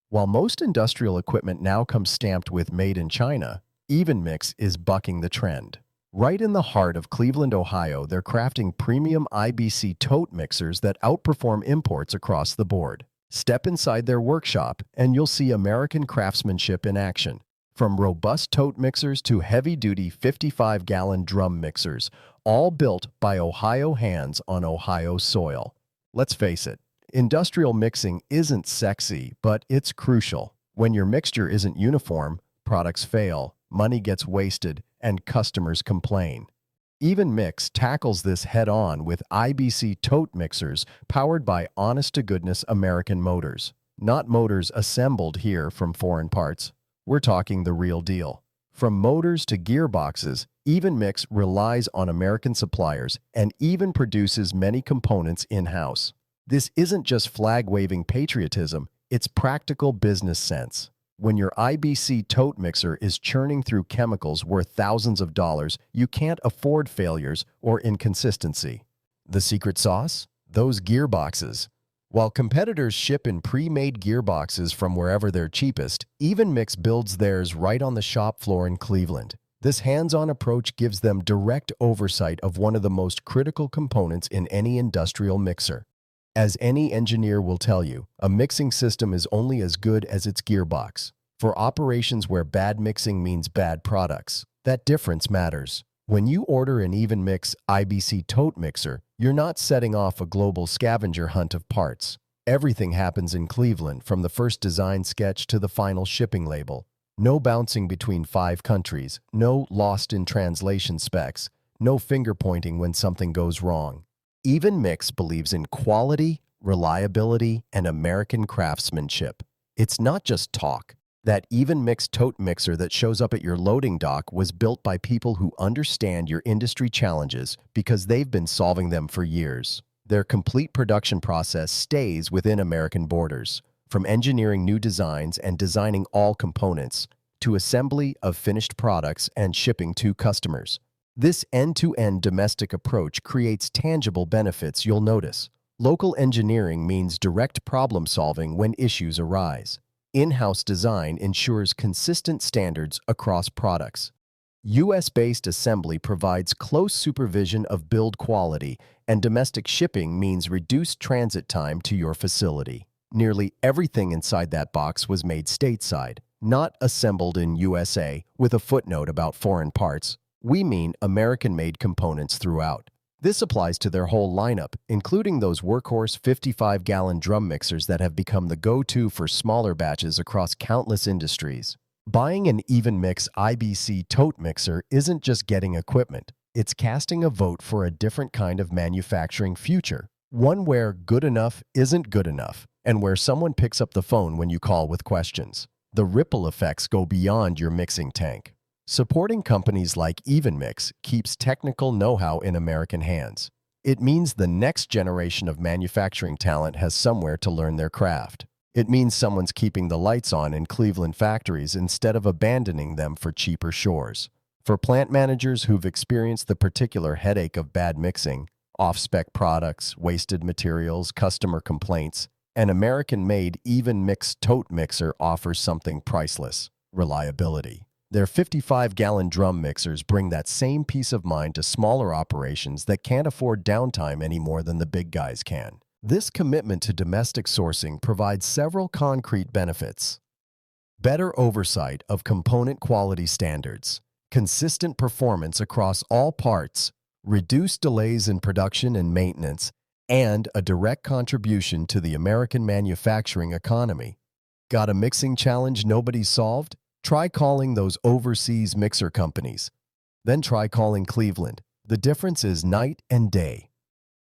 While most industrial equipment now comes stamped with Made in China, EvenMix is bucking the trend. Right in the heart of Cleveland, Ohio, they're crafting premium IBC Tote mixers that outperform imports across the board. Step inside their workshop and you'll see American craftsmanship in action. From robust tote mixers to heavy-duty 55-gallon drum mixers, all built by Ohio hands on Ohio soil. Let's face it, industrial mixing isn't sexy, but it's crucial. When your mixture isn't uniform, products fail, money gets wasted, and customers complain. EvenMix tackles this head-on with IBC Tote mixers powered by honest-to-goodness American motors. Not motors assembled here from foreign parts. We're talking the real deal. From motors to gearboxes, EvenMix relies on American suppliers and even produces many components in-house. This isn't just flag-waving patriotism, it's practical business sense. When your IBC Tote mixer is churning through chemicals worth thousands of dollars, you can't afford failures or inconsistency. The secret sauce? Those gearboxes. While competitors ship in pre-made gearboxes from wherever they're cheapest, EvenMix builds theirs right on the shop floor in Cleveland. This hands-on approach gives them direct oversight of one of the most critical components in any industrial mixer. As any engineer will tell you, a mixing system is only as good as its gearbox. For operations where bad mixing means bad products, that difference matters. When you order an EvenMix IBC Tote mixer, you're not setting off a global scavenger hunt of parts. Everything happens in Cleveland, from the first design sketch to the final shipping label. No bouncing between 5 countries, no lost in translation specs, no finger-pointing when something goes wrong. EvenMix believes in quality, reliability, and American craftsmanship. It's not just talk. That EvenMix Tote mixer that shows up at your loading dock was built by people who understand your industry challenges because they've been solving them for years. Their complete production process stays within American borders, from engineering new designs and designing all components to assembly of finished products and shipping to customers. This end-to-end domestic approach creates tangible benefits you'll notice. Local engineering means direct problem solving when issues arise. In-house design ensures consistent standards across products. U.S.-based assembly provides close supervision of build quality, and domestic shipping means reduced transit time to your facility. Nearly everything inside that box was made stateside, not assembled in USA with a footnote about foreign parts. We mean American-made components throughout. This applies to their whole lineup, including those workhorse 55-gallon drum mixers that have become the go-to for smaller batches across countless industries. Buying an EvenMix IBC Tote mixer isn't just getting equipment. It's casting a vote for a different kind of manufacturing future. One where good enough isn't good enough, and where someone picks up the phone when you call with questions. The ripple effects go beyond your mixing tank. Supporting companies like EvenMix keeps technical know-how in American hands. It means the next generation of manufacturing talent has somewhere to learn their craft. It means someone's keeping the lights on in Cleveland factories instead of abandoning them for cheaper shores. For plant managers who've experienced the particular headache of bad mixing, off-spec products, wasted materials, customer complaints, an American-made EvenMix Tote mixer offers something priceless: reliability. Their 55-gallon drum mixers bring that same peace of mind to smaller operations that can't afford downtime any more than the big guys can. This commitment to domestic sourcing provides several concrete benefits. Better oversight of component quality standards, consistent performance across all parts, reduced delays in production and maintenance, and a direct contribution to the American manufacturing economy. Got a mixing challenge nobody's solved? Try calling those overseas mixer companies. Then try calling Cleveland. The difference is night and day.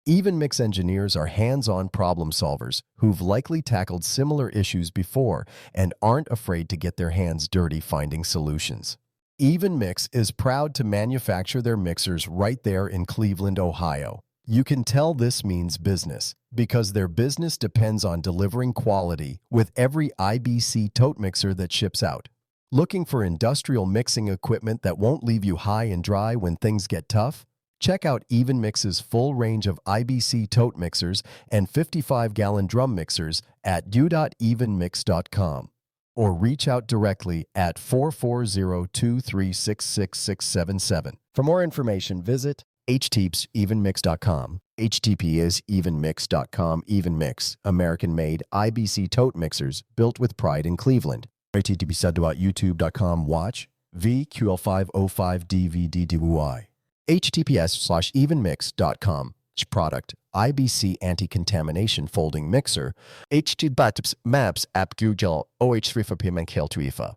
EvenMix engineers are hands-on problem solvers who've likely tackled similar issues before and aren't afraid to get their hands dirty finding solutions. EvenMix is proud to manufacture their mixers right there in Cleveland, Ohio. You can tell this means business because their business depends on delivering quality with every IBC Tote mixer that ships out. Looking for industrial mixing equipment that won't leave you high and dry when things get tough? Check out EvenMix's full range of IBC Tote mixers and 55-gallon drum mixers at u.evenmix.com. or reach out directly at 440-2366677. For more information, visit evenmix.com. HTP is evenmix.com. EvenMix, American-made IBC tote mixers built with pride in Cleveland. http://youtube.com watch VQL505DVDDY. https://evenmix.com. Product IBC anti-contamination folding mixer. HTTP maps app Google OH3 for payment kill to IFA.